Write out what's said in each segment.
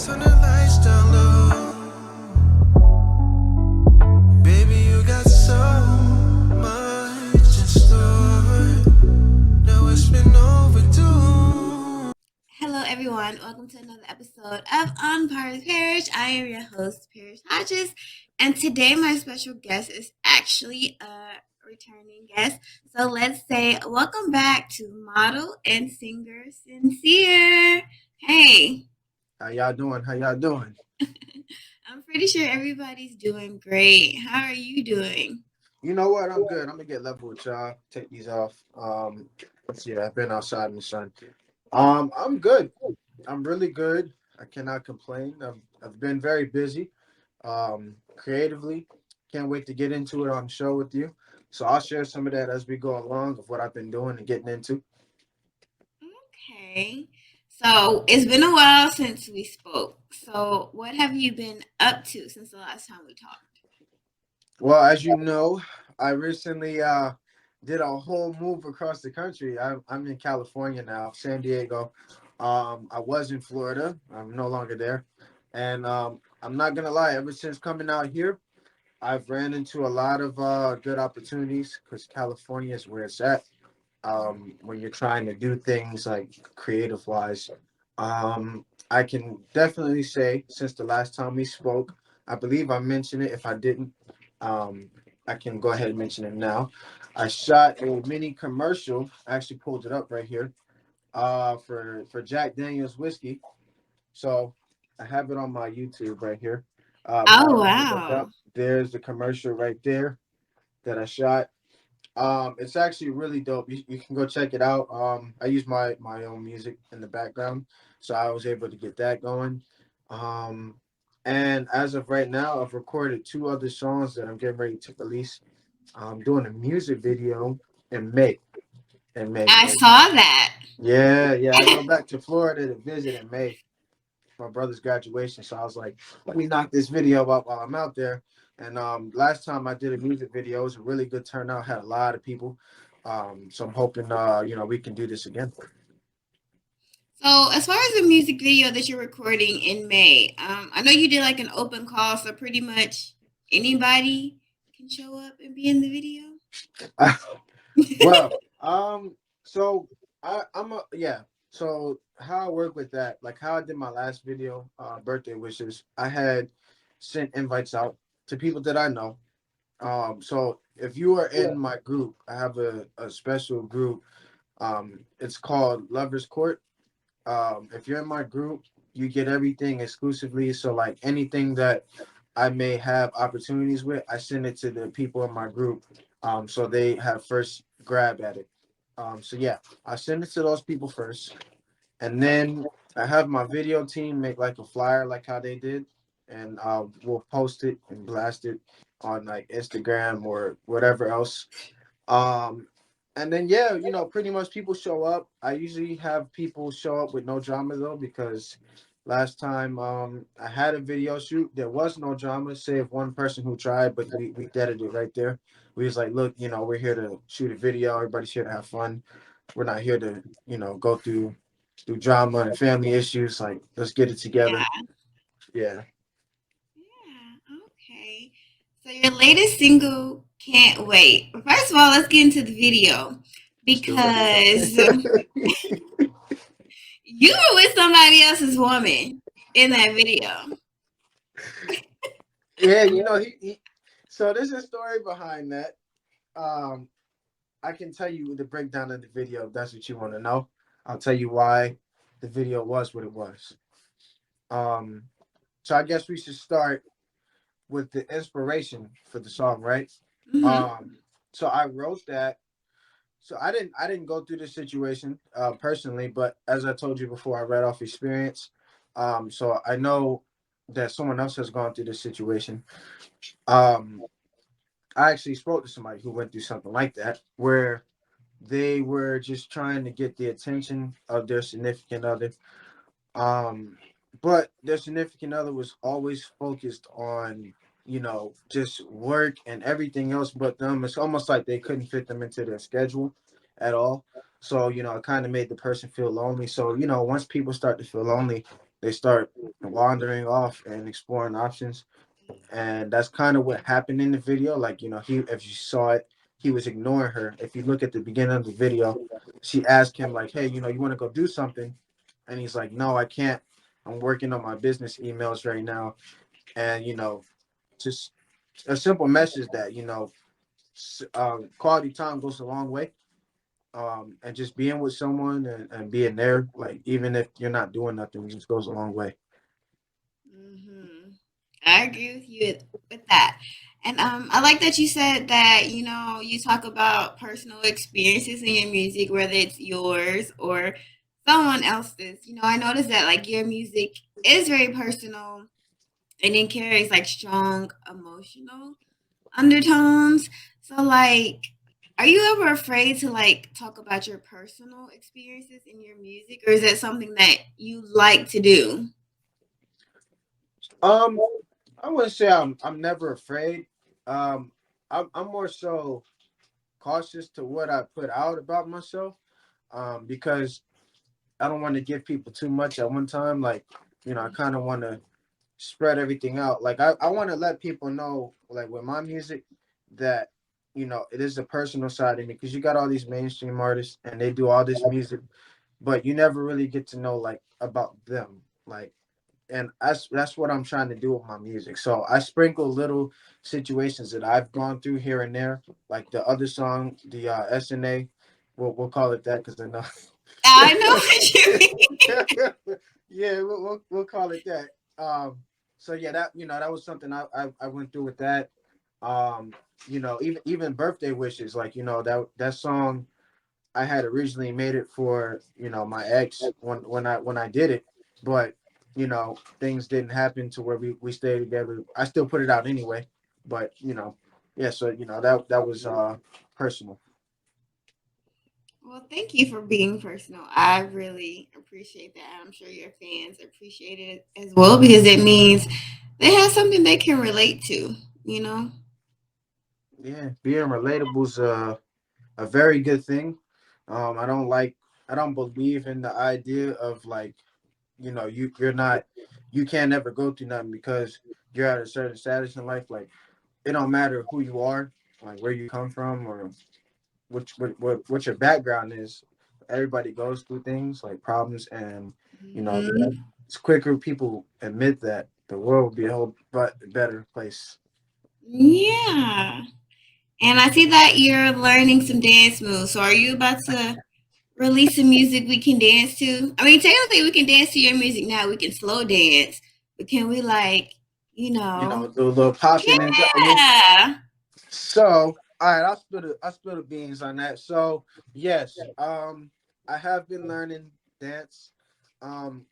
Turn the lights down low. Baby, you got so much in store. Now it's been overdue. Hello, everyone. Welcome to another episode of OnParwithParish. I am your host, Parish Hodges, and today my special guest is actually a returning guest. So let's say welcome back to model and singer Syncere. Hey, How y'all doing? How y'all doing? I'm pretty sure everybody's doing great. How are you doing? You know what? I'm good. I'm gonna get level with y'all. Take these off. Yeah, I've been outside in the sun. I'm good. I'm really good. I cannot complain. I've been very busy. Creatively. Can't wait to get into it on the show with you. So I'll share some of that as we go along of what I've been doing and getting into. Okay. So it's been a while since we spoke. So what have you been up to since the last time we talked? Well, as you know, I recently did a whole move across the country. I'm in California now, San Diego. I was in Florida. I'm no longer there, and I'm not gonna lie. Ever since coming out here, I've ran into a lot of good opportunities because California is where it's at. When you're trying to do things like creative wise, I can definitely say since the last time we spoke, I believe I mentioned it. If I didn't, um, I can go ahead and mention it now. I shot a mini commercial. I actually pulled it up right here. For Jack Daniel's whiskey. So I have it on my YouTube right here. When I Oh pulled it wow. up, there's the commercial right there that I shot. It's actually really dope. You can go check it out. I use my own music in the background, so I was able to get that going. Um, and as of right now, I've recorded two other songs that I'm getting ready to release. I'm doing a music video in May. In May. I saw that. Yeah. I go back to Florida to visit in May, my brother's graduation. So I was like, let me knock this video up while I'm out there. And last time I did a music video, it was a really good turnout. Had a lot of people. So I'm hoping we can do this again. So as far as the music video that you're recording in May, I know you did like an open call, so pretty much anybody can show up and be in the video. Well, so I'm a yeah. So how I work with that, like how I did my last video, birthday wishes, I had sent invites out to people that I know. So if you are in my group, I have a special group. It's called Lovers Court. If you're in my group, you get everything exclusively. So like anything that I may have opportunities with, I send it to the people in my group. So they have first grab at it. So yeah, I send it to those people first, and then I have my video team make like a flyer, like how they did, and we'll post it and blast it on like Instagram or whatever else. Um, and then yeah, pretty much people show up. I usually have people show up with no drama though, because last time I had a video shoot, there was no drama, save one person who tried, but we deaded it right there. We was like, look, we're here to shoot a video. Everybody's here to have fun. We're not here to, go through drama and family issues. Like, let's get it together. Yeah. Yeah. Yeah. Okay. So your latest single, Can't Wait. First of all, let's get into the video Let's do it. because you were with somebody else's woman in that video. Yeah, he so there's a story behind that. Um, I can tell you the breakdown of the video if that's what you want to know. I'll tell you why the video was what it was. Um, so I guess we should start with the inspiration for the song, right? Hmm. Um, so I wrote that. So I didn't go through this situation personally, but as I told you before, I read off experience. So I know that someone else has gone through this situation. Um, I actually spoke to somebody who went through something like that, where they were just trying to get the attention of their significant other. Um, but their significant other was always focused on, just work and everything else but them. It's almost like they couldn't fit them into their schedule at all. So, it kind of made the person feel lonely. So, once people start to feel lonely, they start wandering off and exploring options. And that's kind of what happened in the video. Like, he, if you saw it, he was ignoring her. If you look at the beginning of the video, she asked him like, "Hey, you want to go do something?" And he's like, "No, I can't. I'm working on my business emails right now." And just a simple message that quality time goes a long way. And just being with someone and being there, like even if you're not doing nothing, it just goes a long way. Hmm. I agree with you with that. And I like that you said that, you talk about personal experiences in your music, whether it's yours or someone else's. I noticed that like your music is very personal and it carries like strong emotional undertones. So like are you ever afraid to like talk about your personal experiences in your music, or is that something that you like to do? Um, I wouldn't say I'm never afraid. Um, I'm more so cautious to what I put out about myself. Because I don't want to give people too much at one time. Like, I kind of want to spread everything out. Like, I want to let people know, like with my music, that it is a personal side of me, because you got all these mainstream artists and they do all this music, but you never really get to know like about them. Like, and that's what I'm trying to do with my music. So I sprinkle little situations that I've gone through here and there, like the other song, the SNA. We'll call it that because I know. I know what you mean. Yeah, we'll call it that. So yeah, that was something I went through with that. Um, even birthday wishes, like that song I had originally made it for my ex when I did it, but things didn't happen to where we stayed together. I still put it out anyway, but yeah. So that was personal. Well, thank you for being personal. I really appreciate that. I'm sure your fans appreciate it as well because it means they have something they can relate to, you know? Yeah, being relatable is a very good thing. I don't believe in the idea of like you can't ever go through nothing because you're at a certain status in life. Like it don't matter who you are, like where you come from or what your background is. Everybody goes through things like problems, and Mhm. it's quicker people admit that the world would be a whole but better place. Yeah. And I see that you're learning some dance moves. So are you about to release some music we can dance to? I mean, technically we can dance to your music now. We can slow dance, but can we like, you know? Do a little popping and Yeah. so, all right, I'll spill the beans on that. So, yes, I have been learning dance. Um,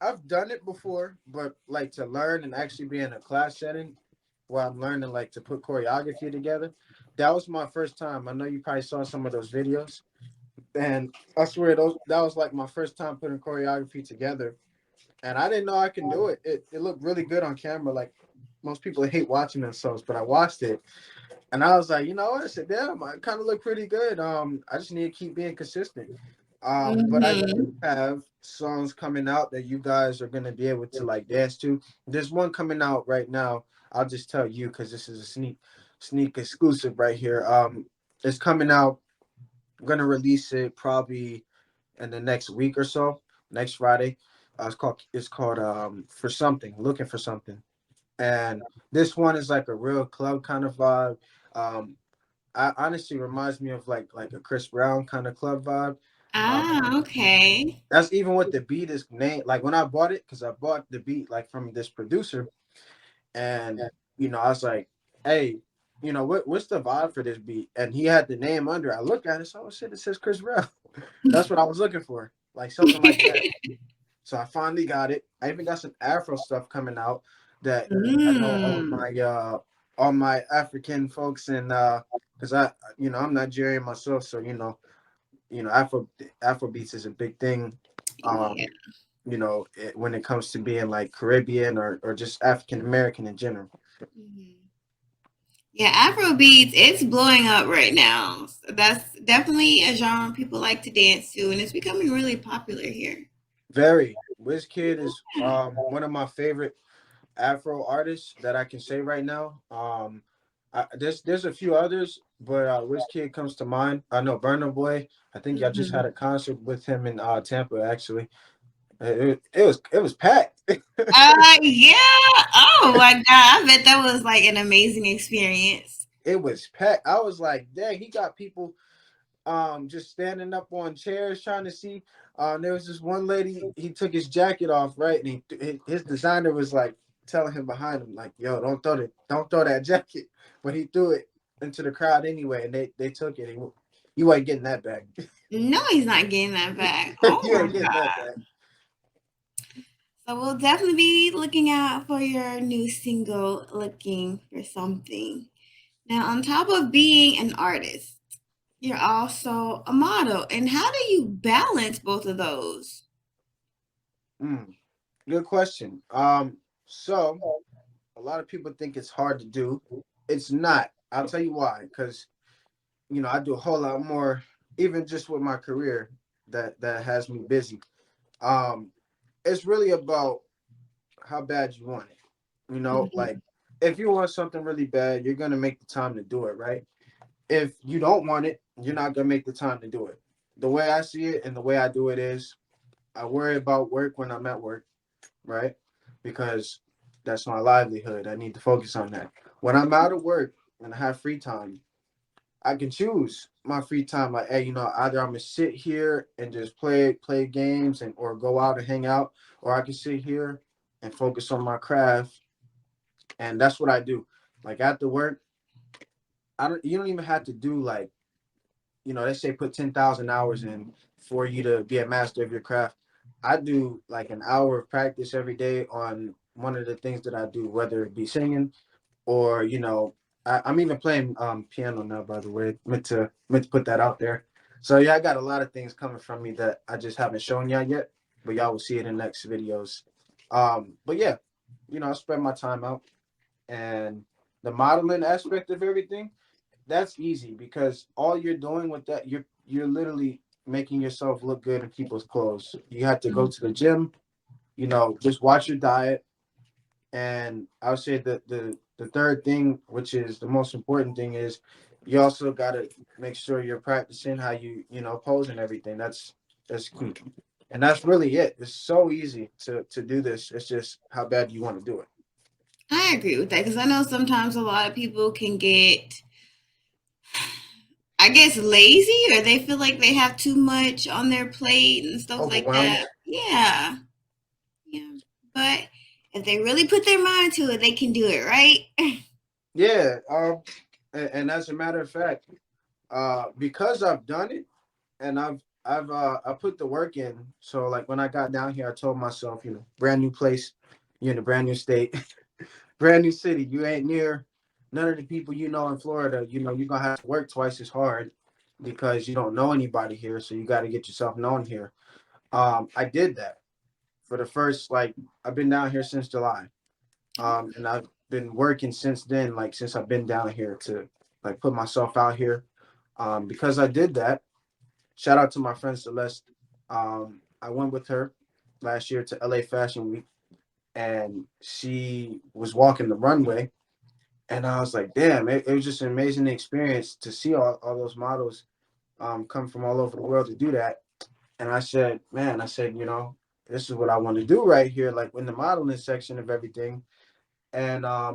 I've done it before, but like to learn and actually be in a class setting where I'm learning like to put choreography together. That was my first time. I know you probably saw some of those videos, and I swear those that was like my first time putting choreography together, and I didn't know I can do it. It looked really good on camera. Like most people hate watching themselves, but I watched it and I was like, you know what? I said, damn, I kind of look pretty good. I just need to keep being consistent. But I Hmm. do have songs coming out that you guys are gonna be able to like dance to. There's one coming out right now. I'll just tell you because this is a sneak exclusive right here. It's coming out. I'm gonna release it probably in the next week or so, next Friday. It's called For Something, Looking for Something. And this one is like a real club kind of vibe. Um, I honestly reminds me of like a Chris Brown kind of club vibe. Um, Ah, okay. that's even what the beat is named. Like when I bought it, because I bought the beat like from this producer, and I was like, "Hey, what's the vibe for this beat?" And he had the name under. I looked at it, so oh shit, it says Chris Brown. That's what I was looking for, like something like that. So I finally got it. I even got some Afro stuff coming out that I know Mm. all my African folks and because I'm Nigerian myself, so Afro beats is a big thing. Yeah. Um, when it comes to being like Caribbean or just African American in general. Mhm. Yeah, Afro beats, it's blowing up right now. So that's definitely a genre people like to dance to, and it's becoming really popular here. Very. Wizkid is one of my favorite Afro artists that I can say right now. There's a few others, but Wizkid comes to mind. I know Burna Boy. I think y'all just Mhm. had a concert with him in Tampa. Actually, it was packed. Yeah. Oh my God. I bet that was like an amazing experience. It was packed. I was like, dang, he got people just standing up on chairs trying to see. There was this one lady, he took his jacket off, right? And his designer was like telling him behind him, like, yo, don't throw that jacket. But he threw it into the crowd anyway, and they took it. You ain't getting that back. No, he's not getting that back. Oh You my ain't getting that God. back. So we'll definitely be looking out for your new single, Looking for Something. Now, on top of being an artist, you're also a model. And how do you balance both of those? Mm, good question. So a lot of people think it's hard to do. It's not. I'll tell you why. Because I do a whole lot more, even just with my career that has me busy. Um, it's really about how bad you want it. Like Mhm. if you want something really bad, you're gonna make the time to do it, right? If you don't want it, you're not gonna make the time to do it. The way I see it and the way I do it is I worry about work when I'm at work, right? Because that's my livelihood. I need to focus on that. When I'm out of work and I have free time, I can choose my free time. Like, hey, either I'm gonna sit here and just play games and or go out and hang out, or I can sit here and focus on my craft. And that's what I do. Like after work, I don't. You don't even have to do like they say put 10,000 hours in for you to be a master of your craft. I do like an hour of practice every day on one of the things that I do, whether it be singing or I'm even playing piano now. By the way, meant to put that out there. So yeah, I got a lot of things coming from me that I just haven't shown y'all yet, but y'all will see it in next videos. But yeah, I spend my time out, and the modeling aspect of everything, that's easy because all you're doing with that, you're literally making yourself look good in people's clothes. You have to go to the gym, just watch your diet. And I would say that the third thing, which is the most important thing, is you also got to make sure you're practicing how you pose and everything. That's key, and that's really it. It's so easy to do this. It's just how bad you want to do it. I agree with that because I know sometimes a lot of people can get, I guess, lazy or they feel like they have too much on their plate and stuff like Overwhelmed. that. Yeah. Yeah. But if they really put their mind to it, they can do it, right? Yeah. And as a matter of fact, because I've done it and I put the work in. So like when I got down here, I told myself, brand new place, you're in a brand new state, brand new city. You ain't near none of the people in Florida. You're gonna have to work twice as hard because you don't know anybody here. So you got to get yourself known here. I did that for the first like I've been down here since July. And I've been working since then, like since I've been down here to like put myself out here. Because I did that. Shout out to my friend Celeste. I went with her last year to LA Fashion Week, and she was walking the runway, and I was like, damn, it was just an amazing experience to see all those models come from all over the world to do that. And I said, man, this is what I want to do right here, like in the modeling section of everything. And I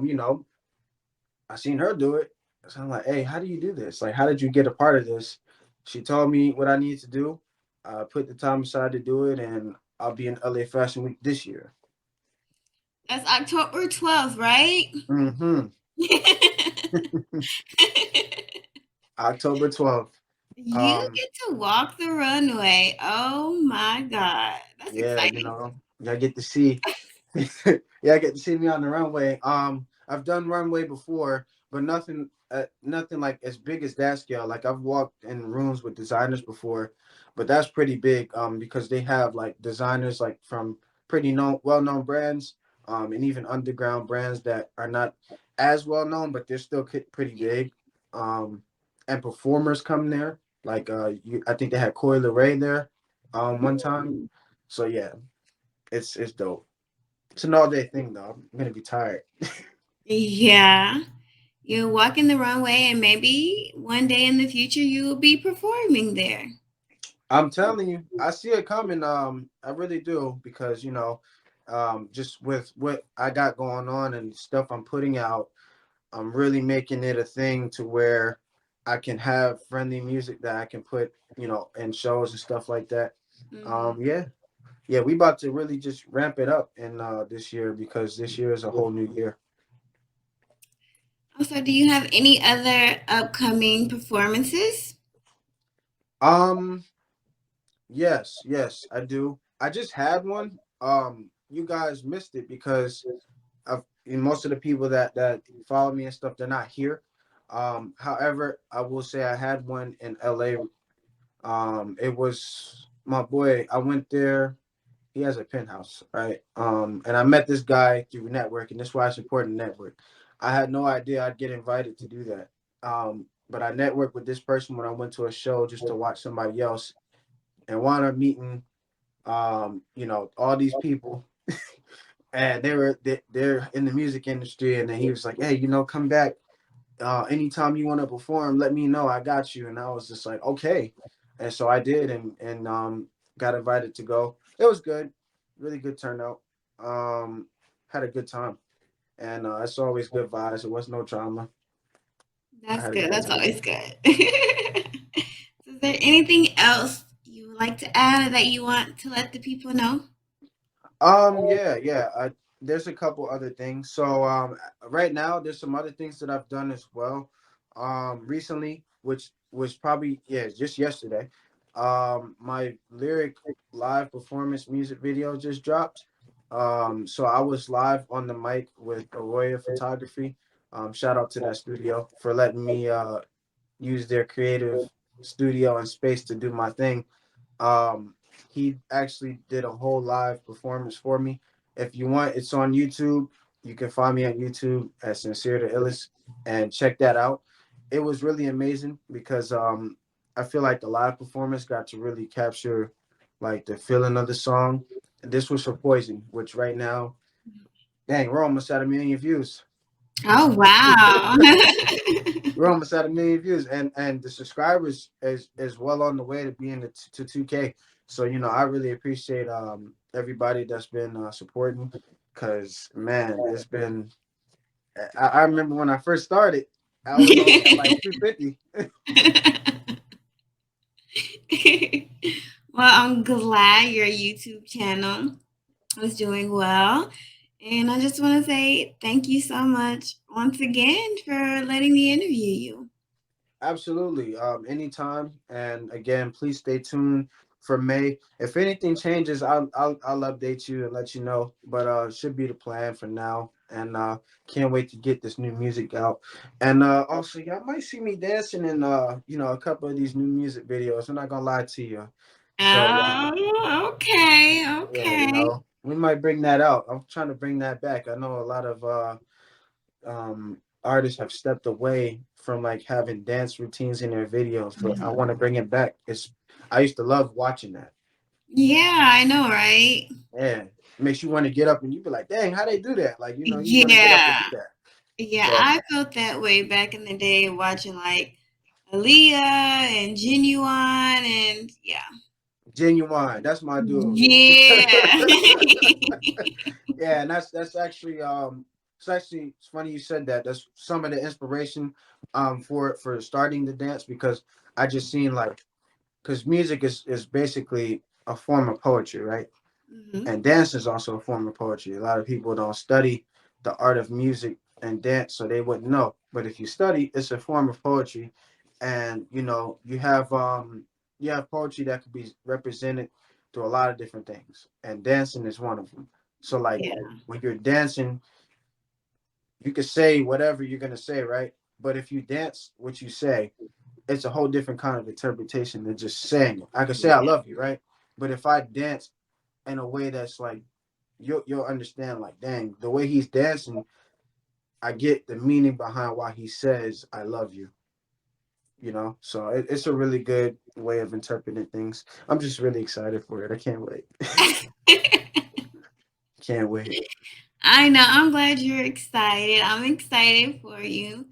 seen her do it. So I'm like, hey, how do you do this? Like, how did you get a part of this? She told me what I need to do. I put the time aside to do it, and I'll be in LA Fashion Week this year. That's October 12th, right? Mm-hmm. October 12th. You Um, get to walk the runway. Oh my God. That's yeah, exciting. y'all get to see yeah, I get to see me on the runway. I've done runway before, but nothing like as big as that scale. Like I've walked in rooms with designers before, but that's pretty big. Because they have like designers like from pretty well-known brands, and even underground brands that are not as well known, but they're still pretty big. Um, and performers come there. Like I think they had Coy Leray there, one time. So yeah, It's dope. It's an all day thing though. I'm gonna be tired. Yeah. You're walking the runway, and maybe one day in the future you will be performing there. I'm telling you, I see it coming. I really do because just with what I got going on and stuff I'm putting out, I'm really making it a thing to where I can have friendly music that I can put, in shows and stuff like that. Hmm. Yeah, yeah, we about to really just ramp it up in this year because this year is a whole new year. Also, do you have any other upcoming performances? Um, yes, yes, I do. I just had one. You guys missed it because and most of the people that follow me and stuff, they're not here. However, I will say I had one in LA. It was my boy. I went there. He has a penthouse, right? And I met this guy through network, and that's why I support the network. I had no idea I'd get invited to do that. But I networked with this person when I went to a show just to watch somebody else, and wound up meeting, all these people, and they're in the music industry. And then he was like, "Hey, come back anytime you want to perform, let me know. I got you." And I was just like, "Okay," and so I did, and got invited to go. It was good, really good turnout. Um, Had a good time, and it's always good vibes. It was no drama. I That's had a good. good That's time. always good. So is there anything else you would like to add that you want to let the people know? Yeah, yeah. There's a couple other things. So, right now, there's some other things that I've done as well. Recently, which was probably, yeah, just yesterday. My lyric live performance music video just dropped. So I was live on the mic with Arroyo Photography. Shout out to that studio for letting me use their creative studio and space to do my thing. um, he actually did a whole live performance for me. If you want, it's on YouTube. You can find me on YouTube as Sincere the Illest and check that out. It was really amazing because I feel like the live performance got to really capture like the feeling of the song. This was for Poison, which right now, dang, we're almost at 1 million views. Oh, wow. We're almost at 1 million views, and the subscribers is well on the way to being to 2K. So I really appreciate everybody that's been supporting, because man, it's been. I remember when I first started, I was only at like 250. Well, I'm glad your YouTube channel is doing well. And I just want to say thank you so much once again for letting me interview you. Absolutely. Anytime. And again, please stay tuned for May. If anything changes, I'll update you and let you know. But it should be the plan for now. And can't wait to get this new music out. And also, y'all might see me dancing in a couple of these new music videos. I'm not gonna lie to you. So Oh, okay, yeah, okay. we might bring that out. I'm trying to bring that back. I know a lot of artists have stepped away from like having dance routines in their videos, but I want to bring it back. I used to love watching that. Yeah, I know, right? Yeah, it makes you want to get up and you be like, dang, how they do that? Like, you want to get up and Yeah. do that. Yeah, So I felt that way back in the day watching like Aaliyah and Genuine and yeah. Genuine, that's my dude. Yeah. Yeah, and that's actually it's funny you said that. That's some of the inspiration for starting the dance, because I just seen like, because music is basically a form of poetry, right? Hmm. And dance is also a form of poetry. A lot of people don't study the art of music and dance, so they wouldn't know. But if you study, it's a form of poetry, and you have poetry that could be represented through a lot of different things, and dancing is one of them. So like Yeah. when you're dancing, you could say whatever you're gonna say, right? But if you dance what you say, it's a whole different kind of interpretation than just saying it. I could say I Yeah. love you, right? But if I dance in a way that's like, you'll understand, like, dang, the way he's dancing, I get the meaning behind why he says I love you. So it's a really good way of interpreting things. I'm just really excited for it. I can't wait. can't wait. I know. I'm glad you're excited. I'm excited for you.